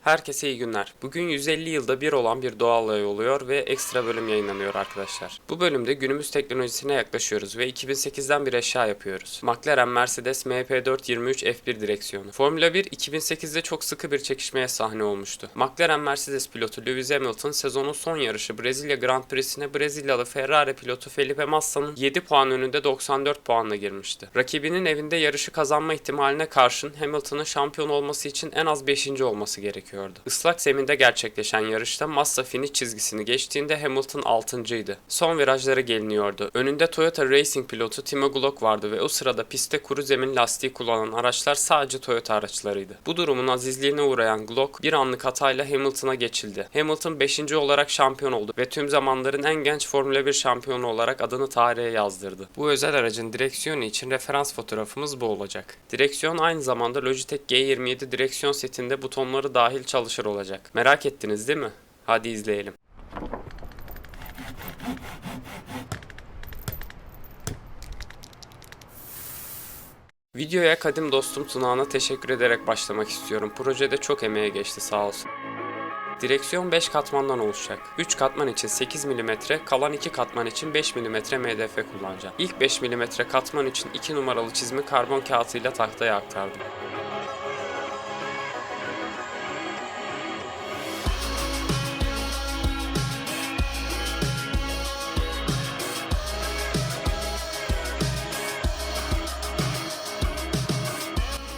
Herkese iyi günler. Bugün 150 yılda bir olan bir doğa olayı oluyor ve ekstra bölüm yayınlanıyor arkadaşlar. Bu bölümde günümüz teknolojisine yaklaşıyoruz ve 2008'den bir eşya yapıyoruz. McLaren Mercedes MP423 F1 direksiyonu. Formula 1 2008'de çok sıkı bir çekişmeye sahne olmuştu. McLaren Mercedes pilotu Lewis Hamilton sezonun son yarışı Brezilya Grand Prix'sine Brezilyalı Ferrari pilotu Felipe Massa'nın 7 puan önünde 94 puanla girmişti. Rakibinin evinde yarışı kazanma ihtimaline karşın Hamilton'ın şampiyon olması için en az 5. olması gerekiyordu. Islak zeminde gerçekleşen yarışta Massa finish çizgisini geçtiğinde Hamilton 6.'ydı. Son virajlara geliniyordu. Önünde Toyota Racing pilotu Timo Glock vardı ve o sırada pistte kuru zemin lastiği kullanan araçlar sadece Toyota araçlarıydı. Bu durumun azizliğine uğrayan Glock bir anlık hatayla Hamilton'a geçildi. Hamilton 5. olarak şampiyon oldu ve tüm zamanların en genç Formula 1 şampiyonu olarak adını tarihe yazdırdı. Bu özel aracın direksiyonu için referans fotoğrafımız bu olacak. Direksiyon aynı zamanda Logitech G27 direksiyon setinde butonları dahil çalışır olacak. Merak ettiniz değil mi? Hadi izleyelim. Videoya kadim dostum Tunağan'a teşekkür ederek başlamak istiyorum. Projede çok emeğe geçti sağ olsun. Direksiyon 5 katmandan oluşacak. 3 katman için 8 mm, kalan 2 katman için 5 mm MDF kullanacağım. İlk 5 mm katman için 2 numaralı çizimi karbon kağıtıyla tahtaya aktardım.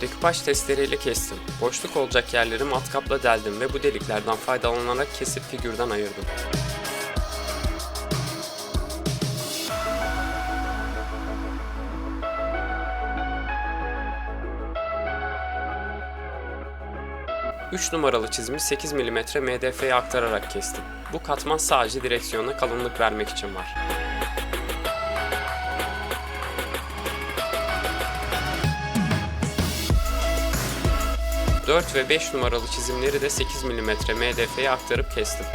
Dekupaj testleriyle kestim. Boşluk olacak yerleri matkapla deldim ve bu deliklerden faydalanarak kesip figürden ayırdım. Üç numaralı çizimi 8 mm MDF'ye aktararak kestim. Bu katman sadece direksiyona kalınlık vermek için var. 4 ve 5 numaralı çizimleri de 8 mm MDF'ye aktarıp kestim.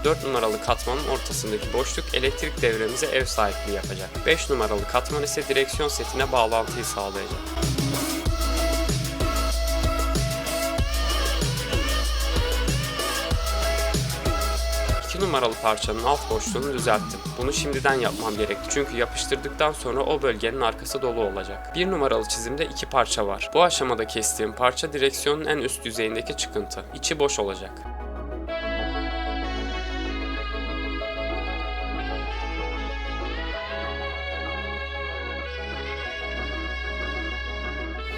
Dört numaralı katmanın ortasındaki boşluk elektrik devremize ev sahipliği yapacak. 5 numaralı katman ise direksiyon setine bağlantıyı sağlayacak. 2 numaralı parçanın alt boşluğunu düzelttim. Bunu şimdiden yapmam gerekti çünkü yapıştırdıktan sonra o bölgenin arkası dolu olacak. 1 numaralı çizimde 2 parça var. Bu aşamada kestiğim parça direksiyonun en üst yüzeyindeki çıkıntı. İçi boş olacak.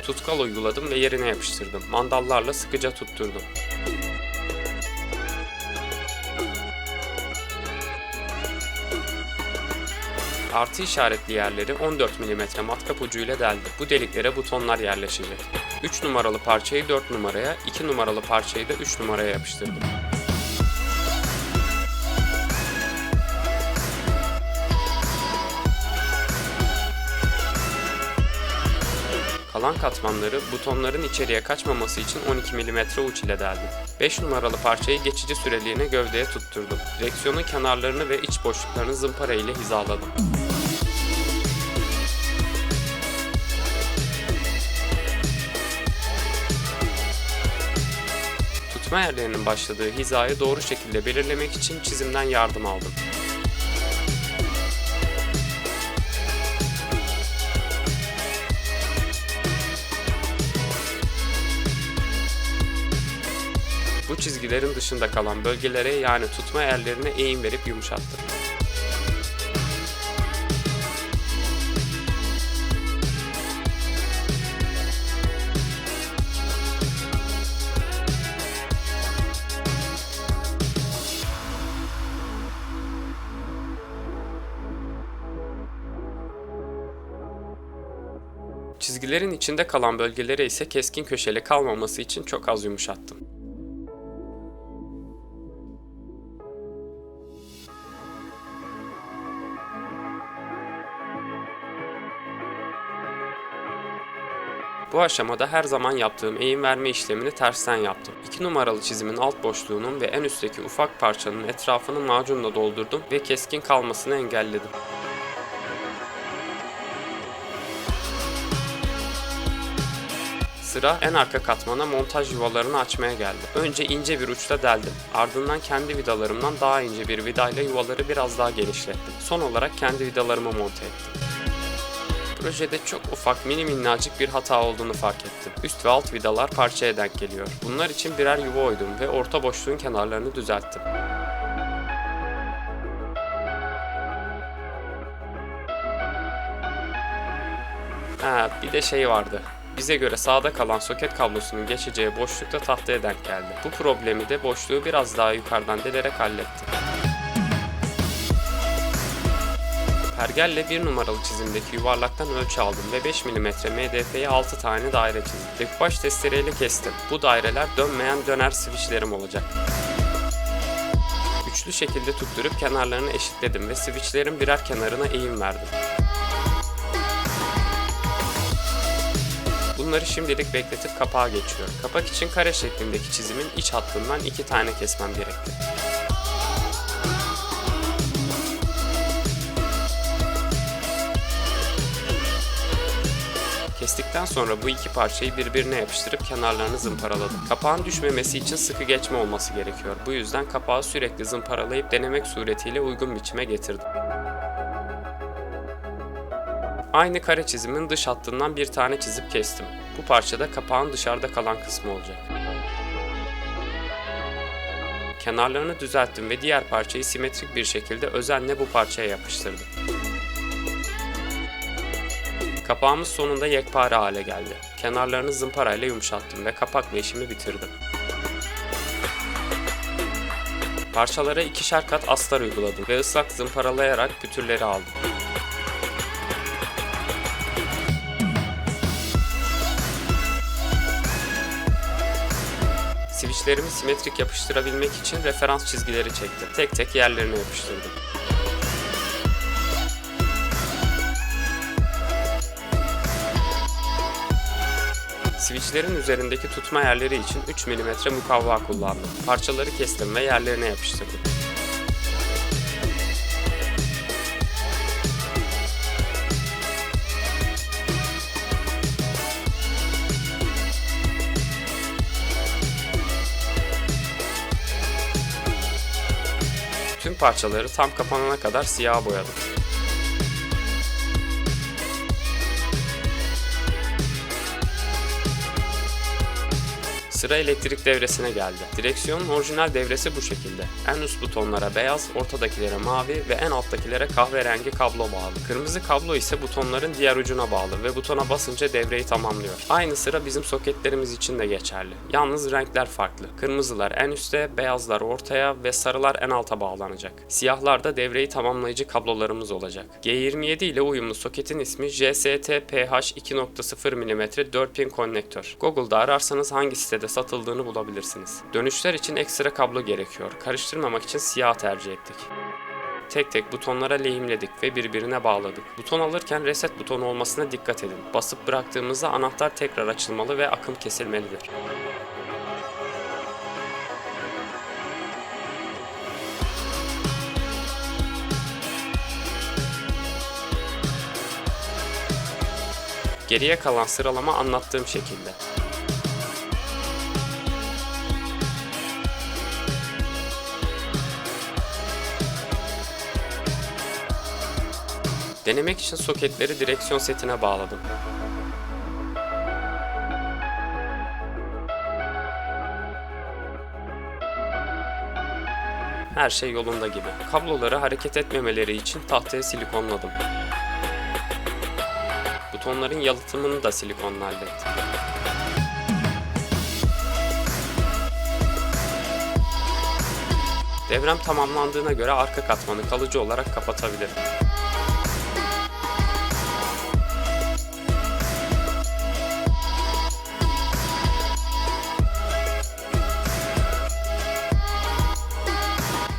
Tutkal uyguladım ve yerine yapıştırdım. Mandallarla sıkıca tutturdum. Artı işaretli yerleri 14 mm matkap ucuyla deldim. Bu deliklere butonlar yerleşecek. 3 numaralı parçayı 4 numaraya, 2 numaralı parçayı da 3 numaraya yapıştırdım. Kalan katmanları butonların içeriye kaçmaması için 12 mm uç ile deldim. 5 numaralı parçayı geçici süreliğine gövdeye tutturdum. Direksiyonun kenarlarını ve iç boşluklarını zımpara ile hizaladım. Tutma yerlerinin başladığı hizayı doğru şekilde belirlemek için çizimden yardım aldım. Bu çizgilerin dışında kalan bölgelere yani tutma yerlerine eğim verip yumuşattım. Çizgilerin içinde kalan bölgelere ise keskin köşeli kalmaması için çok az yumuşattım. Bu aşamada her zaman yaptığım eğim verme işlemini tersten yaptım. 2 numaralı çizimin alt boşluğunun ve en üstteki ufak parçanın etrafını macunla doldurdum ve keskin kalmasını engelledim. Sıra en arka katmana montaj yuvalarını açmaya geldi. Önce ince bir uçla deldim. Ardından kendi vidalarımdan daha ince bir vidayla yuvaları biraz daha genişlettim. Son olarak kendi vidalarımı monte ettim. Projede çok ufak minnacık bir hata olduğunu fark ettim. Üst ve alt vidalar parçaya denk geliyor. Bunlar için birer yuva oydum ve orta boşluğun kenarlarını düzelttim. Bir de şey vardı. Bize göre sağda kalan soket kablosunun geçeceği boşlukta tahtaya denk geldi. Bu problemi de boşluğu biraz daha yukarıdan delerek hallettim. Pergelle 1 numaralı çizimdeki yuvarlaktan ölçü aldım ve 5 mm MDF'ye 6 tane daire çizdim. Dekupaj testereyle kestim. Bu daireler dönmeyen döner switchlerim olacak. Üçlü şekilde tutturup kenarlarını eşitledim ve switchlerin birer kenarına eğim verdim. Bunları şimdilik bekletip kapağa geçiyorum. Kapak için kare şeklindeki çizimin iç hattından 2 tane kesmem gerekti. Kestikten sonra bu iki parçayı birbirine yapıştırıp kenarlarını zımparaladım. Kapağın düşmemesi için sıkı geçme olması gerekiyor. Bu yüzden kapağı sürekli zımparalayıp denemek suretiyle uygun biçime getirdim. Aynı kare çizimin dış hattından bir tane çizip kestim. Bu parçada kapağın dışarıda kalan kısmı olacak. Kenarlarını düzelttim ve diğer parçayı simetrik bir şekilde özenle bu parçaya yapıştırdım. Kapağımız sonunda yekpare hale geldi. Kenarlarını zımparayla yumuşattım ve kapakla işimi bitirdim. Parçalara 2'şer kat astar uyguladım ve ıslak zımparalayarak pütürleri aldım. Switchlerimi simetrik yapıştırabilmek için referans çizgileri çektim. Tek tek yerlerine yapıştırdım. Switchlerin üzerindeki tutma yerleri için 3 mm mukavva kullandım. Parçaları kestim ve yerlerine yapıştırdım. Tüm parçaları tam kapanana kadar siyaha boyadım. Sıra elektrik devresine geldi. Direksiyonun orijinal devresi bu şekilde. En üst butonlara beyaz, ortadakilere mavi ve en alttakilere kahverengi kablo bağlı. Kırmızı kablo ise butonların diğer ucuna bağlı ve butona basınca devreyi tamamlıyor. Aynı sıra bizim soketlerimiz için de geçerli. Yalnız renkler farklı. Kırmızılar en üste, beyazlar ortaya ve sarılar en alta bağlanacak. Siyahlar da devreyi tamamlayıcı kablolarımız olacak. G27 ile uyumlu soketin ismi JST-PH 2.0 mm 4 pin konnektör. Google'da ararsanız hangi sitede satıldığını bulabilirsiniz. Dönüşler için ekstra kablo gerekiyor. Karıştırmamak için siyah tercih ettik. Tek tek butonlara lehimledik ve birbirine bağladık. Buton alırken reset butonu olmasına dikkat edin. Basıp bıraktığımızda anahtar tekrar açılmalı ve akım kesilmelidir. Geriye kalan sıralama anlattığım şekilde. Denemek için soketleri direksiyon setine bağladım. Her şey yolunda gibi. Kabloları hareket etmemeleri için tahtaya silikonladım. Butonların yalıtımını da silikonla hallettim. Devrem tamamlandığına göre arka katmanı kalıcı olarak kapatabilirim.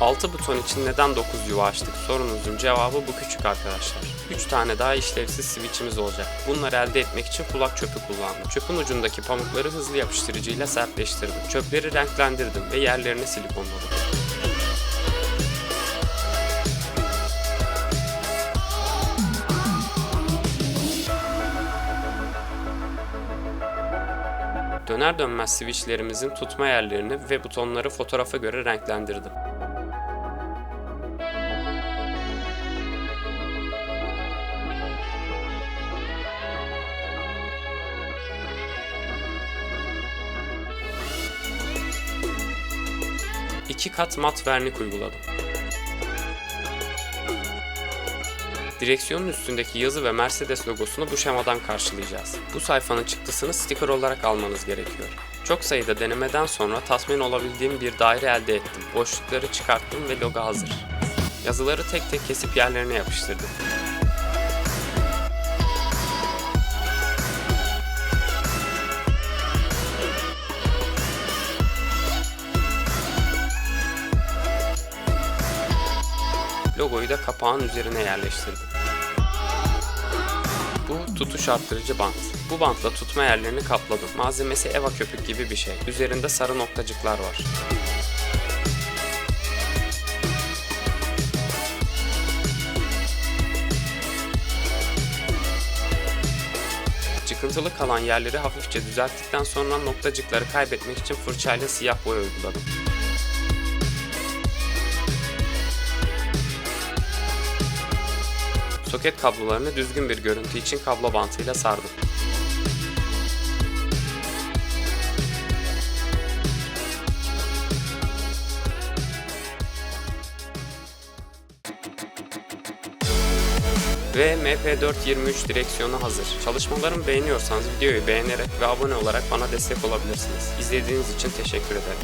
6 buton için neden 9 yuva açtık sorunuzun cevabı bu küçük arkadaşlar. 3 tane daha işlevsiz switch'imiz olacak. Bunları elde etmek için kulak çöpü kullandım. Çöpün ucundaki pamukları hızlı yapıştırıcıyla sertleştirdim. Çöpleri renklendirdim ve yerlerini silikonladım. Döner dönmez switchlerimizin tutma yerlerini ve butonları fotoğrafa göre renklendirdim. İki kat mat vernik uyguladım. Direksiyonun üstündeki yazı ve Mercedes logosunu bu şemadan karşılayacağız. Bu sayfanın çıktısını sticker olarak almanız gerekiyor. Çok sayıda denemeden sonra tatmin olabildiğim bir daire elde ettim. Boşlukları çıkarttım ve logo hazır. Yazıları tek tek kesip yerlerine yapıştırdım. Logoyu da kapağın üzerine yerleştirdim. Bu tutuş arttırıcı bant. Bu bantla tutma yerlerini kapladım. Malzemesi eva köpük gibi bir şey. Üzerinde sarı noktacıklar var. Çıkıntılı kalan yerleri hafifçe düzelttikten sonra noktacıkları kaybetmek için fırçayla siyah boya uyguladım. Soket kablolarını düzgün bir görüntü için kablo bantıyla sardım. Ve MP423 direksiyonu hazır. Çalışmalarımı beğeniyorsanız videoyu beğenerek ve abone olarak bana destek olabilirsiniz. İzlediğiniz için teşekkür ederim.